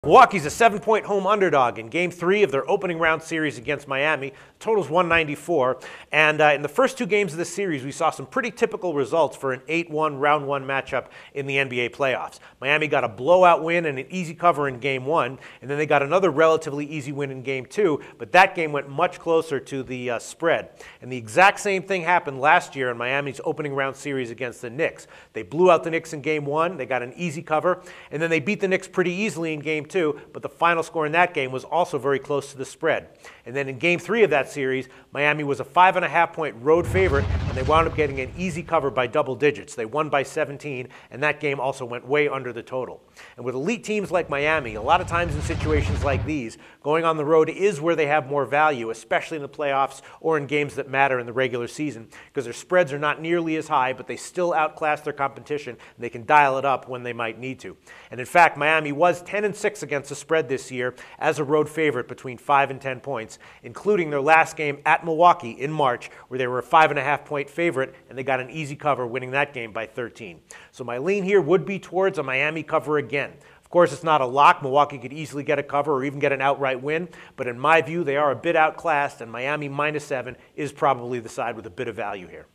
Milwaukee's a 7-point home underdog in Game 3 of their opening round series against Miami. Total's 194. And in the first two games of the series, we saw some pretty typical results for an 8-1 round one matchup in the NBA playoffs. Miami got a blowout win and an easy cover in Game 1, and then they got another relatively easy win in Game 2, but that game went much closer to the spread. And the exact same thing happened last year in Miami's opening round series against the Knicks. They blew out the Knicks in Game 1, they got an easy cover, and then they beat the Knicks pretty easily in Game 2, but the final score in that game was also very close to the spread. And then in Game 3 of that series, Miami was a 5.5-point road favorite, and they wound up getting an easy cover by double digits. They won by 17, and that game also went way under the total. And with elite teams like Miami, a lot of times in situations like these, going on the road is where they have more value, especially in the playoffs or in games that matter in the regular season, because their spreads are not nearly as high, but they still outclass their competition, and they can dial it up when they might need to. And in fact, Miami was 10-6 against the spread this year as a road favorite between 5 and 10 points, including their last game at Milwaukee in March, where they were a 5.5-point favorite, and they got an easy cover, winning that game by 13. So my lean here would be towards a Miami cover again. Of course, it's not a lock. Milwaukee could easily get a cover or even get an outright win, but in my view, they are a bit outclassed, and Miami -7 is probably the side with a bit of value here.